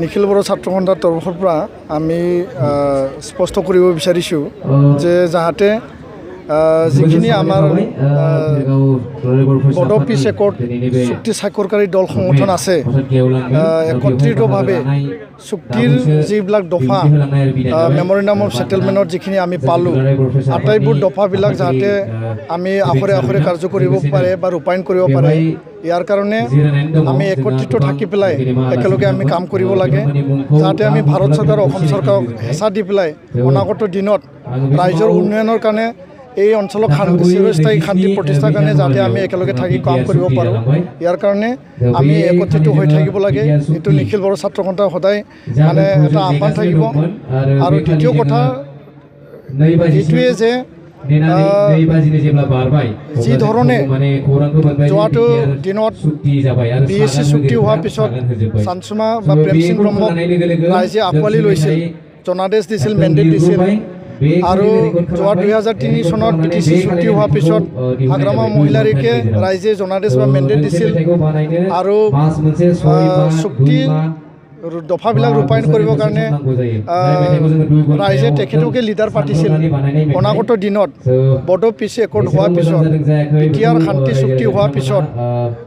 নিখিল বড়ো ছাত্ৰ সন্থাৰ তৰফৰ পৰা আমি স্পষ্ট কৰিব বিচাৰিছোঁ যে যাহাতে যিখিনি আমাৰ বড়ো পিছ একৰ্ড চুক্তি স্বাক্ষৰকাৰী দল সংগঠন আছে একত্ৰিতভাৱে চুক্তিৰ যিবিলাক দফা মেমৰেণ্ডাম অফ ছেটেলমেণ্টত যিখিনি আমি পালোঁ আটাইবোৰ দফাবিলাক যাতে আমি আখৰে আখৰে কাৰ্য কৰিব পাৰে বা ৰূপায়ণ কৰিব পাৰে ইয়াৰ কাৰণে আমি একত্ৰিত থাকি পেলাই একেলগে আমি কাম কৰিব লাগে যাতে আমি ভাৰত চৰকাৰ অসম চৰকাৰক হেঁচা দি পেলাই অনাগত দিনত ৰাইজৰ উন্নয়নৰ কাৰণে এই অঞ্চলক চিৰস্থায়ী শান্তি প্ৰতিষ্ঠাৰ কাৰণে যাতে আমি একেলগে থাকি কাম কৰিব পাৰোঁ ইয়াৰ কাৰণে আমি একত্ৰিত হৈ থাকিব লাগে এইটো নিখিল বড়ো ছাত্ৰ সন্থাৰ সদায় মানে এটা আহ্বান থাকিব আৰু দ্বিতীয় কথা এইটোৱে যে যি ধৰণে যোৱাটো দিনত BTC চুক্তি হোৱাৰ পিছত চানচুমা বা প্ৰেম সিং ব্ৰহ্মক ৰাইজে আঁকোৱালি লৈছিল জনাদেশ দিছিল মেণ্ডেট দিছিল আৰু যোৱা 2003 চনত BTC চুক্তি হোৱাৰ পিছত হাগ্ৰামা মহিলাৰীকে ৰাইজে জনাদেশ বা মেণ্ডেট দিছিল আৰু চুক্তি দফাবিলাক ৰূপায়ণ কৰিবৰ কাৰণে ৰাইজে তেখেতকে লিডাৰ পাতিছিল অনাগত দিনত বড়ো পিছ একৰ্ড হোৱাৰ পিছত বিটিআৰ শান্তি চুক্তি হোৱাৰ পিছত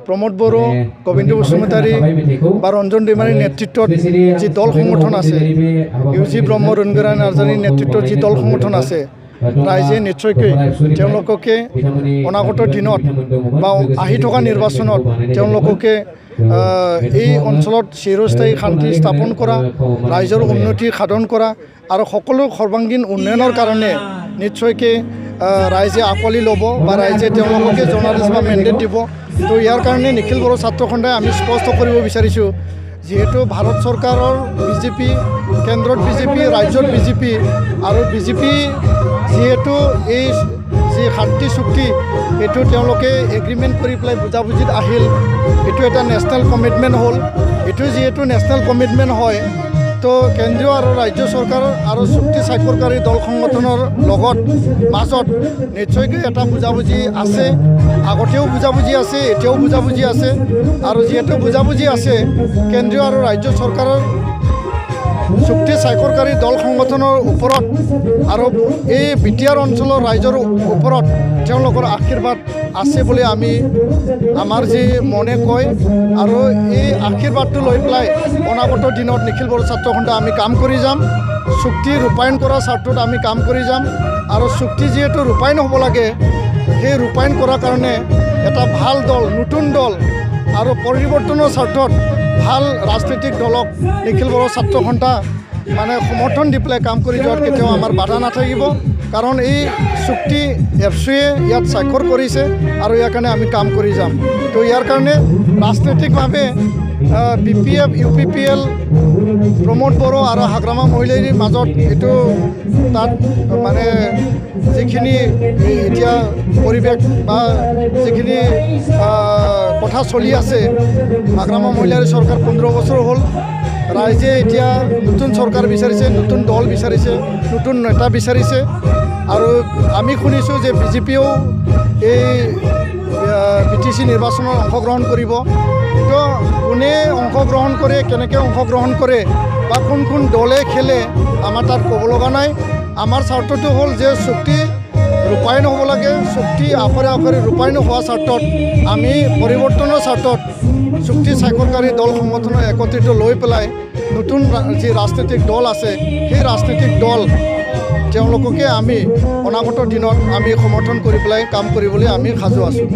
প্ৰমোদ বড়ো গোবিন্দ বসুমতাৰী বা ৰঞ্জন দৈমাৰীৰ নেতৃত্বত যি দল সংগঠন আছে UG ব্ৰহ্ম ৰংগৰায় নাৰ্জাৰীৰ নেতৃত্বত যি দল সংগঠন আছে ৰাইজে নিশ্চয়কৈ তেওঁলোককে অনাগত দিনত বা আহি থকা নিৰ্বাচনত তেওঁলোককে এই অঞ্চলত চিৰস্থায়ী শান্তি স্থাপন কৰা ৰাইজৰ উন্নতি সাধন কৰা আৰু সকলো সৰ্বাংগীন উন্নয়নৰ কাৰণে নিশ্চয়কৈ ৰাইজে আঁকোৱালি ল'ব বা ৰাইজে তেওঁলোককে জনাদেশ বা মেণ্ডেট দিব তো ইয়াৰ কাৰণে নিখিল বড়ো ছাত্ৰ সন্থাই আমি স্পষ্ট কৰিব বিচাৰিছোঁ যিহেতু ভাৰত চৰকাৰৰ বিজেপি কেন্দ্ৰত বিজেপি ৰাজ্যত বিজেপি আৰু বিজেপি যিহেতু এই যি শান্তি চুক্তি এইটো তেওঁলোকে এগ্ৰিমেণ্ট কৰি পেলাই বুজাবুজিত আহিল এইটো এটা নেশ্যনেল কমিটমেণ্ট হ'ল এইটো যিহেতু নেশ্যনেল কমিটমেণ্ট হয় তো কেন্দ্ৰীয় আৰু ৰাজ্য চৰকাৰ আৰু চুক্তি স্বাক্ষৰকাৰী দল সংগঠনৰ লগত মাজত নিশ্চয়কৈ এটা বুজাবুজি আছে আগতেও বুজাবুজি আছে এতিয়াও বুজাবুজি আছে আৰু যিহেতু বুজাবুজি আছে কেন্দ্ৰীয় আৰু ৰাজ্য চৰকাৰৰ চুক্তি স্বাক্ষৰকাৰী দল সংগঠনৰ ওপৰত আৰু এই বিটিআৰ অঞ্চলৰ ৰাইজৰ ওপৰত তেওঁলোকৰ আশীৰ্বাদ আছে বুলি আমি আমাৰ যি মনে কয় আৰু এই আশীৰ্বাদটো লৈ পেলাই অনাগত দিনত নিখিল বড়ো ছাত্ৰ সন্থা আমি কাম কৰি যাম চুক্তি ৰূপায়ণ কৰাৰ স্বাৰ্থত আমি কাম কৰি যাম আৰু চুক্তি যিহেতু ৰূপায়ণ হ'ব লাগে সেই ৰূপায়ণ কৰাৰ কাৰণে এটা ভাল দল নতুন দল আৰু পৰিৱৰ্তনৰ স্বাৰ্থত ভাল ৰাজনৈতিক দলক নিখিল বড়ো ছাত্ৰ সন্থা মানে সমৰ্থন দি পেলাই কাম কৰি যোৱাত কেতিয়াও আমাৰ বাধা নাথাকিব কাৰণ এই চুক্তি এফচুৱে ইয়াত স্বাক্ষৰ কৰিছে আৰু ইয়াৰ কাৰণে আমি কাম কৰি যাম তো ইয়াৰ কাৰণে ৰাজনৈতিকভাৱে BPF UPPL প্ৰমোদ বড়ো আৰু হাগ্ৰামা মহিলাৰীৰ মাজত এইটো তাত মানে যিখিনি এতিয়া পৰিৱেশ বা যিখিনি কথা চলি আছে হাগ্ৰামা মহিলাৰী চৰকাৰ 15 বছৰ হ'ল ৰাইজে এতিয়া নতুন চৰকাৰ বিচাৰিছে নতুন দল বিচাৰিছে নতুন নেতা বিচাৰিছে আৰু আমি শুনিছোঁ যে বিজেপিয়েও এই BTC নিৰ্বাচনত অংশগ্ৰহণ কৰিব তো কোনে অংশগ্ৰহণ কৰে কেনেকৈ অংশগ্ৰহণ কৰে বা কোন কোন দলে খেলে আমাৰ তাত ক'ব লগা নাই আমাৰ স্বাৰ্থটো হ'ল যে চুক্তি ৰূপায়ণ হ'ব লাগে চুক্তি আখৰে আখৰে ৰূপায়ণ হোৱা স্বাৰ্থত আমি পৰিৱৰ্তনৰ স্বাৰ্থত চুক্তি স্বাক্ষৰকাৰী দল সংগঠনৰ একত্ৰিত লৈ পেলাই নতুন যি ৰাজনৈতিক দল আছে সেই ৰাজনৈতিক দল তেওঁলোককে আমি অনাগত দিনত আমি সমৰ্থন কৰি পেলাই কাম কৰিবলৈ আমি সাজু আছোঁ।